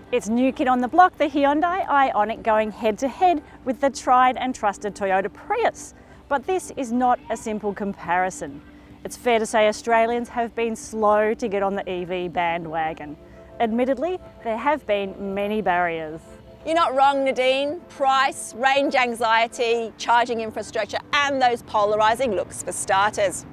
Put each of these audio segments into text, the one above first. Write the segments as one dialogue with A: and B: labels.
A: It's new kid on the block, the Hyundai IONIQ, going head to head with the tried and trusted Toyota Prius. But this is not a simple comparison. It's fair to say Australians have been slow to get on the EV bandwagon. Admittedly, there have been many barriers.
B: You're not wrong, Nadine. Price, range anxiety, charging infrastructure, and those polarising looks for starters.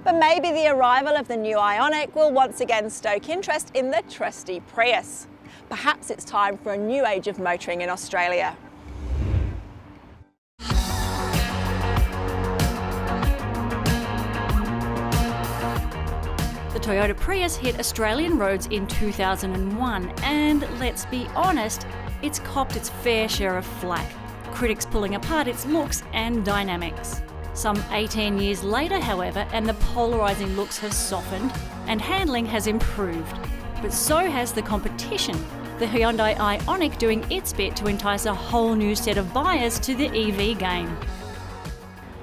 B: But maybe the arrival of the new IONIQ will once again stoke interest in the trusty Prius. Perhaps it's time for a new age of motoring in Australia.
A: The Toyota Prius hit Australian roads in 2001 and, let's be honest, it's copped its fair share of flack, critics pulling apart its looks and dynamics. Some 18 years later, however, and the polarising looks have softened and handling has improved. But so has the competition, the Hyundai IONIQ doing its bit to entice a whole new set of buyers to the EV game.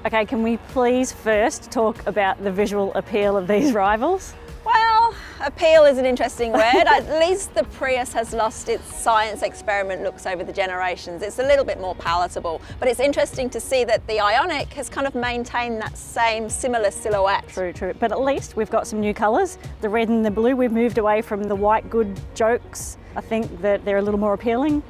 A: Okay, can we please first talk about the visual appeal of these rivals?
B: Well, appeal is an interesting word. At least the Prius has lost its science experiment looks over the generations. It's a little bit more palatable, but it's interesting to see that the IONIQ has kind of maintained that same similar silhouette.
A: True. But at least we've got some new colours, the red and the blue. We've moved away from the white good jokes. I think that they're a little more appealing.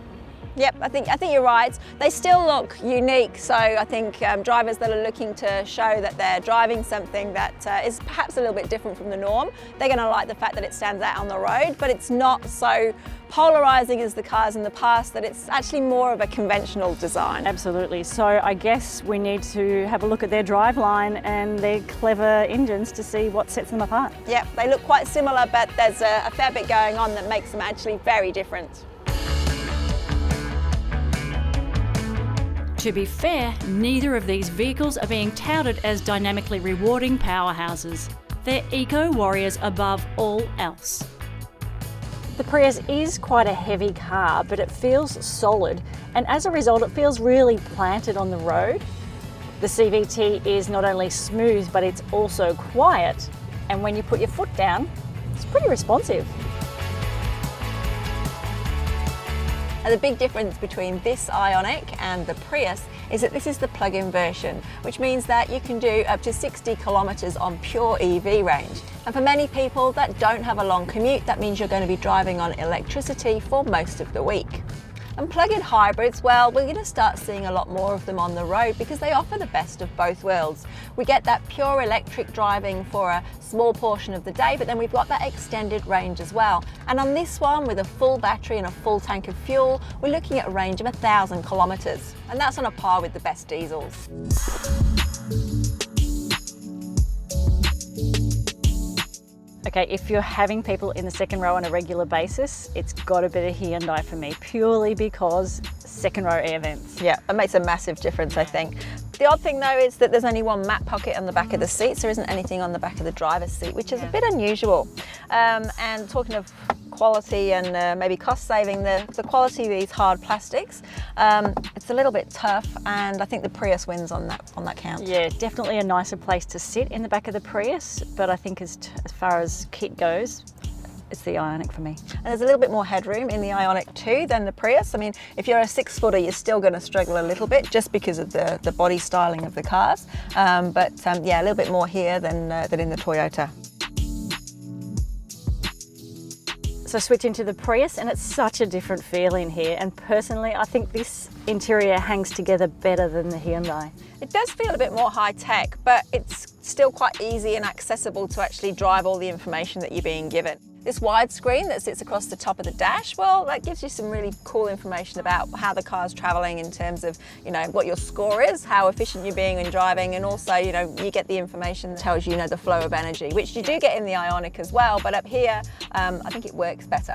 B: Yep, I think you're right. They still look unique, so I think drivers that are looking to show that they're driving something that is perhaps a little bit different from the norm, they're going to like the fact that it stands out on the road, but it's not so polarising as the cars in the past, that it's actually more of a conventional design.
A: Absolutely. So I guess we need to have a look at their driveline and their clever engines to see what sets them apart.
B: Yep, they look quite similar, but there's a fair bit going on that makes them actually very different.
A: To be fair, neither of these vehicles are being touted as dynamically rewarding powerhouses. They're eco-warriors above all else. The Prius is quite a heavy car, but it feels solid, and as a result it feels really planted on the road. The CVT is not only smooth, but it's also quiet, and when you put your foot down, it's pretty responsive.
B: And the big difference between this IONIQ and the Prius is that this is the plug-in version, which means that you can do up to 60 kilometres on pure EV range. And for many people that don't have a long commute, that means you're going to be driving on electricity for most of the week. And plug-in hybrids, well, we're going to start seeing a lot more of them on the road because they offer the best of both worlds. We get that pure electric driving for a small portion of the day, but then we've got that extended range as well. And on this one, with a full battery and a full tank of fuel, we're looking at a range of 1,000 kilometres. And that's on a par with the best diesels.
A: Okay, if you're having people in the second row on a regular basis, it's got to be the Hyundai for me, purely because second row air vents.
B: Yeah, it makes a massive difference, I think. The odd thing though is that there's only one mat pocket on the back of the seats. There isn't anything on the back of the driver's seat, which is a bit unusual. And talking of quality and maybe cost saving, the quality of these hard plastics, it's a little bit tough, and I think the Prius wins on that count.
A: Yeah, definitely a nicer place to sit in the back of the Prius, but I think as far as kit goes, it's the IONIQ for me.
B: And there's a little bit more headroom in the IONIQ too than the Prius. I mean, if you're a 6-footer, you're still going to struggle a little bit just because of the body styling of the cars. Yeah, a little bit more here than in the Toyota.
A: So switch into the Prius, and it's such a different feel in here, and personally I think this interior hangs together better than the Hyundai.
B: It does feel a bit more high tech, but it's still quite easy and accessible to actually drive all the information that you're being given. This widescreen that sits across the top of the dash, well, that gives you some really cool information about how the car's travelling in terms of, what your score is, how efficient you're being in driving, and also, you get the information that tells you, the flow of energy, which you do get in the IONIQ as well, but up here, I think it works better.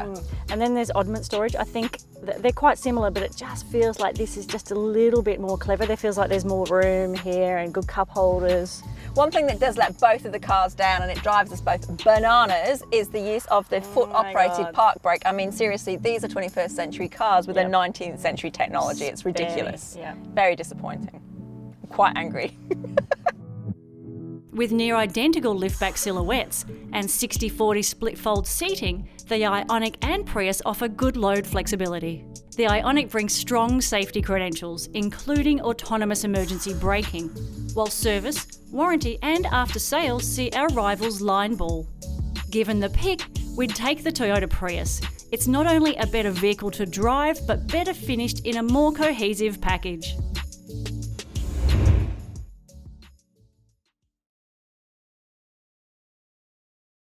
A: And then there's oddment storage. I think they're quite similar, but it just feels like this is just a little bit more clever. There feels like there's more room here and good cup holders.
B: One thing that does let both of the cars down, and it drives us both bananas, is the use of the foot-operated park brake. I mean, seriously, these are 21st century cars with a 19th century technology. It's ridiculous. Very disappointing. I'm quite angry.
A: With near identical liftback silhouettes and 60/40 split-fold seating, the IONIQ and Prius offer good load flexibility. The IONIQ brings strong safety credentials, including autonomous emergency braking, while service, warranty and after-sales see our rivals line ball. Given the pick, we'd take the Toyota Prius. It's not only a better vehicle to drive, but better finished in a more cohesive package.